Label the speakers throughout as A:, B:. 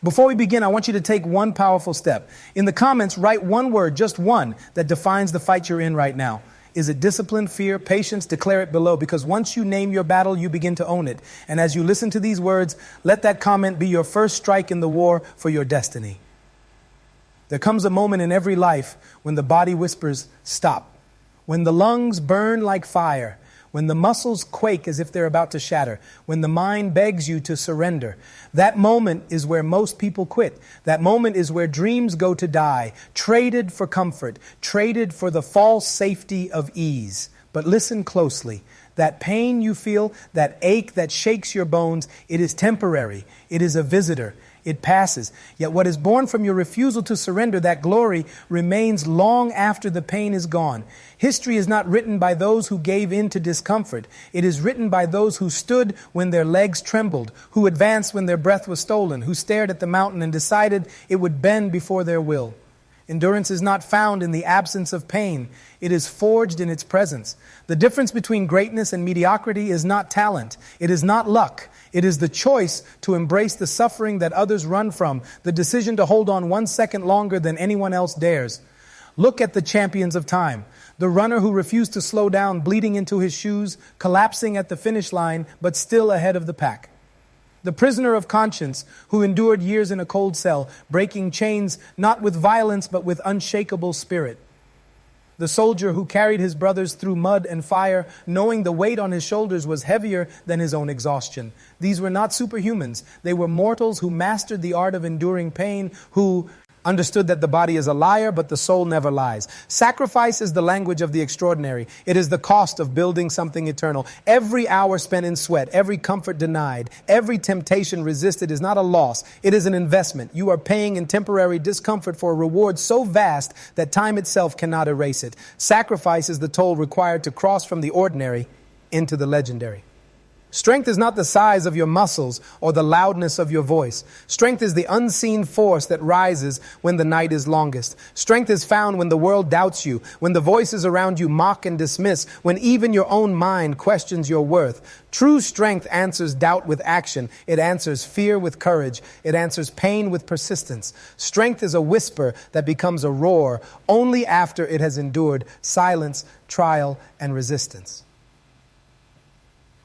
A: Before we begin, I want you to take one powerful step. In the comments, write one word, just one, that defines the fight you're in right now. Is it discipline, fear, patience? Declare it below, because once you name your battle, you begin to own it. And as you listen to these words, let that comment be your first strike in the war for your destiny. There comes a moment in every life when the body whispers, stop. When the lungs burn like fire. When the muscles quake as if they're about to shatter, when the mind begs you to surrender. That moment is where most people quit. That moment is where dreams go to die, traded for comfort, traded for the false safety of ease. But listen closely. That pain you feel, that ache that shakes your bones, it is temporary. It is a visitor. It passes. Yet what is born from your refusal to surrender, that glory, remains long after the pain is gone. History is not written by those who gave in to discomfort. It is written by those who stood when their legs trembled, who advanced when their breath was stolen, who stared at the mountain and decided it would bend before their will. Endurance is not found in the absence of pain. It is forged in its presence. The difference between greatness and mediocrity is not talent. It is not luck. It is the choice to embrace the suffering that others run from, the decision to hold on 1 second longer than anyone else dares. Look at the champions of time. The runner who refused to slow down, bleeding into his shoes, collapsing at the finish line, but still ahead of the pack. The prisoner of conscience who endured years in a cold cell, breaking chains not with violence but with unshakable spirit. The soldier who carried his brothers through mud and fire, knowing the weight on his shoulders was heavier than his own exhaustion. These were not superhumans. They were mortals who mastered the art of enduring pain, who understood that the body is a liar, but the soul never lies. Sacrifice is the language of the extraordinary. It is the cost of building something eternal. Every hour spent in sweat, every comfort denied, every temptation resisted is not a loss. It is an investment. You are paying in temporary discomfort for a reward so vast that time itself cannot erase it. Sacrifice is the toll required to cross from the ordinary into the legendary. Strength is not the size of your muscles or the loudness of your voice. Strength is the unseen force that rises when the night is longest. Strength is found when the world doubts you, when the voices around you mock and dismiss, when even your own mind questions your worth. True strength answers doubt with action. It answers fear with courage. It answers pain with persistence. Strength is a whisper that becomes a roar only after it has endured silence, trial, and resistance.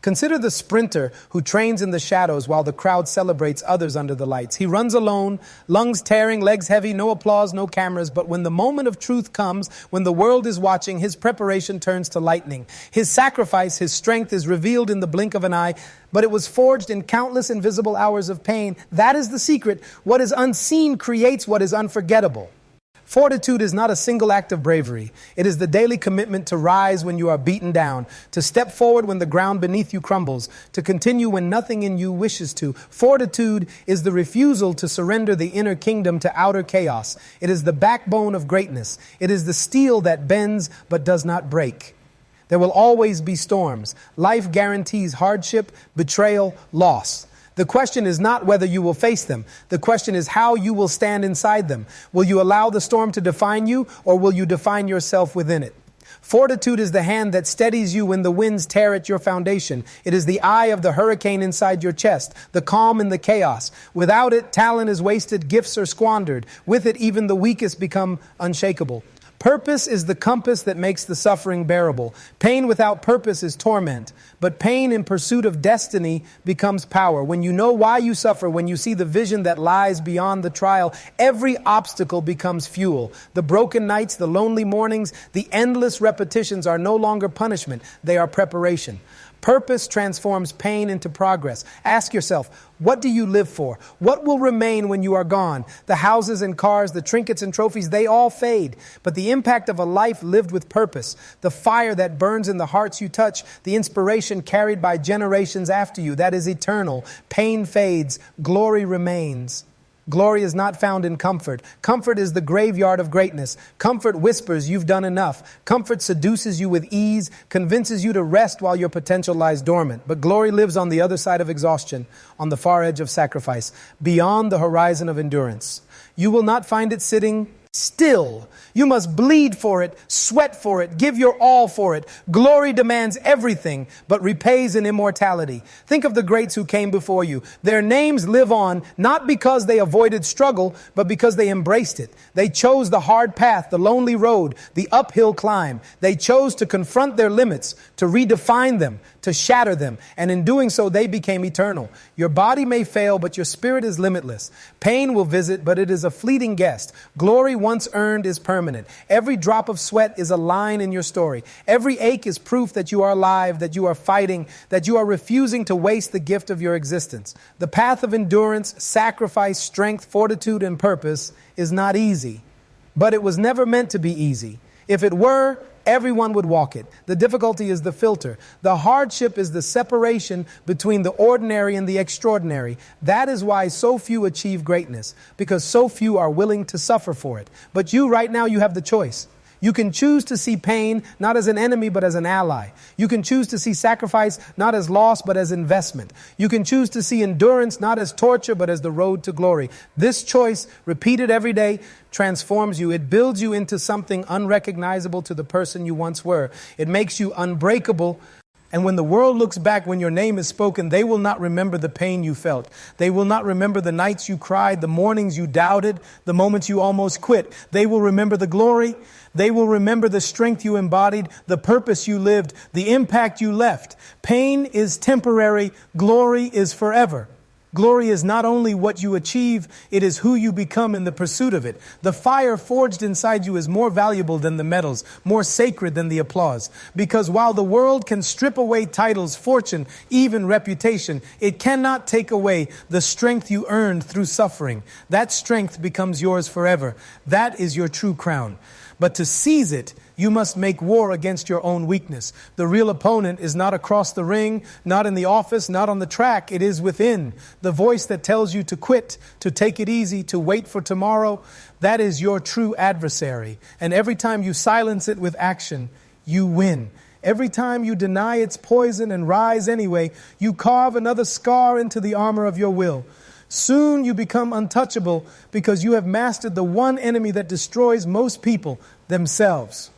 A: Consider the sprinter who trains in the shadows while the crowd celebrates others under the lights. He runs alone, lungs tearing, legs heavy, no applause, no cameras. But when the moment of truth comes, when the world is watching, his preparation turns to lightning. His sacrifice, his strength is revealed in the blink of an eye, but it was forged in countless invisible hours of pain. That is the secret. What is unseen creates what is unforgettable. Fortitude is not a single act of bravery. It is the daily commitment to rise when you are beaten down, to step forward when the ground beneath you crumbles, to continue when nothing in you wishes to. Fortitude is the refusal to surrender the inner kingdom to outer chaos. It is the backbone of greatness. It is the steel that bends but does not break. There will always be storms. Life guarantees hardship, betrayal, loss. The question is not whether you will face them. The question is how you will stand inside them. Will you allow the storm to define you, or will you define yourself within it? Fortitude is the hand that steadies you when the winds tear at your foundation. It is the eye of the hurricane inside your chest, the calm in the chaos. Without it, talent is wasted, gifts are squandered. With it, even the weakest become unshakable. Purpose is the compass that makes the suffering bearable. Pain without purpose is torment, but pain in pursuit of destiny becomes power. When you know why you suffer, when you see the vision that lies beyond the trial, every obstacle becomes fuel. The broken nights, the lonely mornings, the endless repetitions are no longer punishment. They are preparation. Purpose transforms pain into progress. Ask yourself, what do you live for? What will remain when you are gone? The houses and cars, the trinkets and trophies, they all fade. But the impact of a life lived with purpose, the fire that burns in the hearts you touch, the inspiration carried by generations after you, that is eternal. Pain fades, glory remains. Glory is not found in comfort. Comfort is the graveyard of greatness. Comfort whispers you've done enough. Comfort seduces you with ease, convinces you to rest while your potential lies dormant. But glory lives on the other side of exhaustion, on the far edge of sacrifice, beyond the horizon of endurance. You will not find it sitting still. You must bleed for it, sweat for it, give your all for it. Glory demands everything, but repays in immortality. Think of the greats who came before you. Their names live on, not because they avoided struggle, but because they embraced it. They chose the hard path, the lonely road, the uphill climb. They chose to confront their limits, to redefine them, to shatter them. And in doing so, they became eternal. Your body may fail, but your spirit is limitless. Pain will visit, but it is a fleeting guest. Glory once earned is permanent. Every drop of sweat is a line in your story. Every ache is proof that you are alive, that you are fighting, that you are refusing to waste the gift of your existence. The path of endurance, sacrifice, strength, fortitude, and purpose is not easy, but it was never meant to be easy. If it were, everyone would walk it. The difficulty is the filter. The hardship is the separation between the ordinary and the extraordinary. That is why so few achieve greatness, because so few are willing to suffer for it. But you right now, you have the choice. You can choose to see pain not as an enemy, but as an ally. You can choose to see sacrifice not as loss, but as investment. You can choose to see endurance not as torture, but as the road to glory. This choice, repeated every day, transforms you. It builds you into something unrecognizable to the person you once were. It makes you unbreakable. And when the world looks back, when your name is spoken, they will not remember the pain you felt. They will not remember the nights you cried, the mornings you doubted, the moments you almost quit. They will remember the glory. They will remember the strength you embodied, the purpose you lived, the impact you left. Pain is temporary. Glory is forever. Glory is not only what you achieve, it is who you become in the pursuit of it. The fire forged inside you is more valuable than the medals, more sacred than the applause. Because while the world can strip away titles, fortune, even reputation, it cannot take away the strength you earned through suffering. That strength becomes yours forever. That is your true crown. But to seize it, you must make war against your own weakness. The real opponent is not across the ring, not in the office, not on the track. It is within. The voice that tells you to quit, to take it easy, to wait for tomorrow, that is your true adversary. And every time you silence it with action, you win. Every time you deny its poison and rise anyway, you carve another scar into the armor of your will. Soon you become untouchable because you have mastered the one enemy that destroys most people, themselves.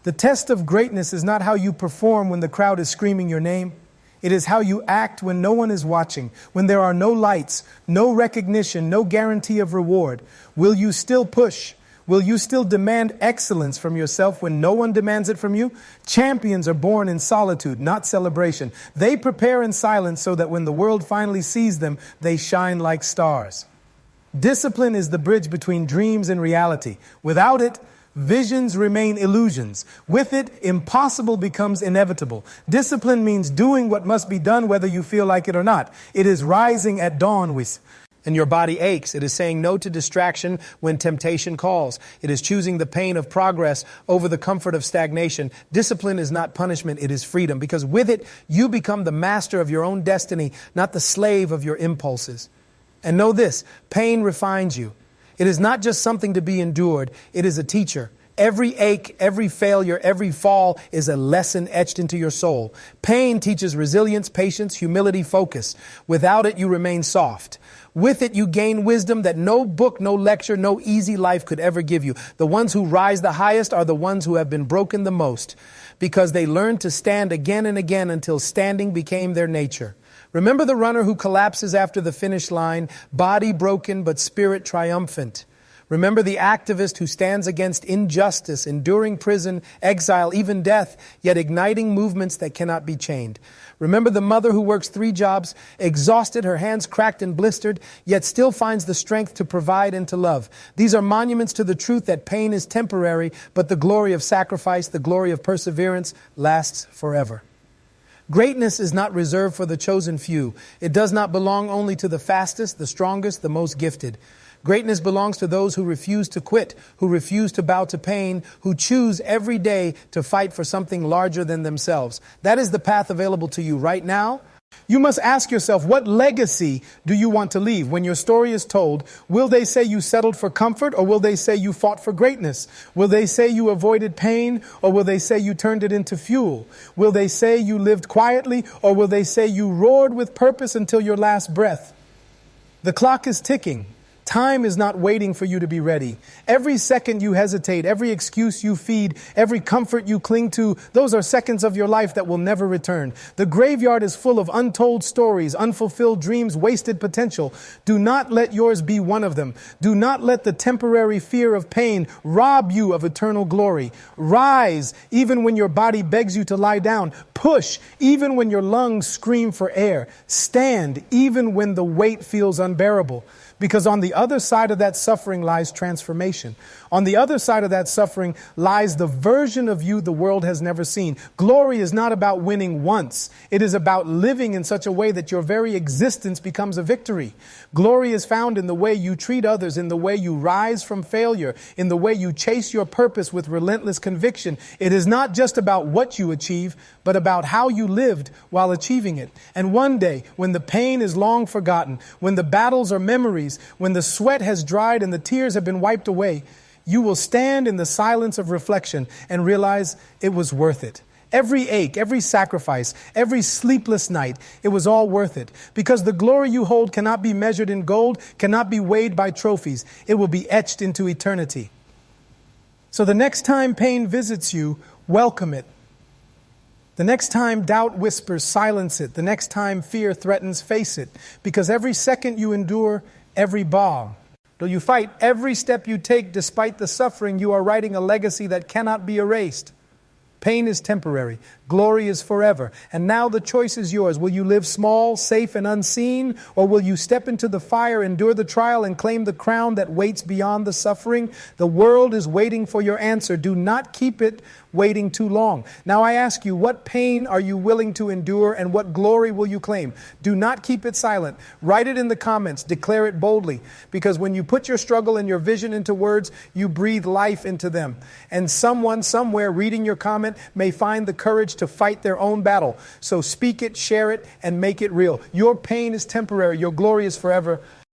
A: The test of greatness is not how you perform when the crowd is screaming your name. It is how you act when no one is watching, when there are no lights, no recognition, no guarantee of reward. Will you still push? Will you still demand excellence from yourself when no one demands it from you? Champions are born in solitude, not celebration. They prepare in silence so that when the world finally sees them, they shine like stars. Discipline is the bridge between dreams and reality. Without it, visions remain illusions. With it, impossible becomes inevitable. Discipline means doing what must be done whether you feel like it or not. It is rising at dawn and your body aches. It is saying no to distraction when temptation calls. It is choosing the pain of progress over the comfort of stagnation. Discipline is not punishment, it is freedom. Because with it, you become the master of your own destiny, not the slave of your impulses. And know this, pain refines you. It is not just something to be endured, it is a teacher. Every ache, every failure, every fall is a lesson etched into your soul. Pain teaches resilience, patience, humility, focus. Without it, you remain soft. With it, you gain wisdom that no book, no lecture, no easy life could ever give you. The ones who rise the highest are the ones who have been broken the most, because they learned to stand again and again until standing became their nature. Remember the runner who collapses after the finish line, body broken but spirit triumphant. Remember the activist who stands against injustice, enduring prison, exile, even death, yet igniting movements that cannot be chained. Remember the mother who works 3 jobs, exhausted, her hands cracked and blistered, yet still finds the strength to provide and to love. These are monuments to the truth that pain is temporary, but the glory of sacrifice, the glory of perseverance lasts forever. Greatness is not reserved for the chosen few. It does not belong only to the fastest, the strongest, the most gifted. Greatness belongs to those who refuse to quit, who refuse to bow to pain, who choose every day to fight for something larger than themselves. That is the path available to you right now. You must ask yourself, what legacy do you want to leave? When your story is told, will they say you settled for comfort, or will they say you fought for greatness? Will they say you avoided pain, or will they say you turned it into fuel? Will they say you lived quietly, or will they say you roared with purpose until your last breath? The clock is ticking. Time is not waiting for you to be ready. Every second you hesitate, every excuse you feed, every comfort you cling to, those are seconds of your life that will never return. The graveyard is full of untold stories, unfulfilled dreams, wasted potential. Do not let yours be one of them. Do not let the temporary fear of pain rob you of eternal glory. Rise even when your body begs you to lie down. Push even when your lungs scream for air. Stand even when the weight feels unbearable. Because on the other side of that suffering lies transformation. On the other side of that suffering lies the version of you the world has never seen. Glory is not about winning once. It is about living in such a way that your very existence becomes a victory. Glory is found in the way you treat others, in the way you rise from failure, in the way you chase your purpose with relentless conviction. It is not just about what you achieve, but about how you lived while achieving it. And one day, when the pain is long forgotten, when the battles are memories, when the sweat has dried and the tears have been wiped away, you will stand in the silence of reflection and realize it was worth it. Every ache, every sacrifice, every sleepless night, it was all worth it. Because the glory you hold cannot be measured in gold, cannot be weighed by trophies. It will be etched into eternity. So the next time pain visits you, welcome it. The next time doubt whispers, silence it. The next time fear threatens, face it. Because every second you endure, every bow, though you fight every step you take despite the suffering, you are writing a legacy that cannot be erased. Pain is temporary. Glory is forever. And now the choice is yours. Will you live small, safe, and unseen? Or will you step into the fire, endure the trial, and claim the crown that waits beyond the suffering? The world is waiting for your answer. Do not keep it waiting too long. Now I ask you, what pain are you willing to endure, and what glory will you claim? Do not keep it silent. Write it in the comments. Declare it boldly. Because when you put your struggle and your vision into words, you breathe life into them. And someone somewhere reading your comment may find the courage to fight their own battle. So speak it, share it, and make it real. Your pain is temporary. Your glory is forever.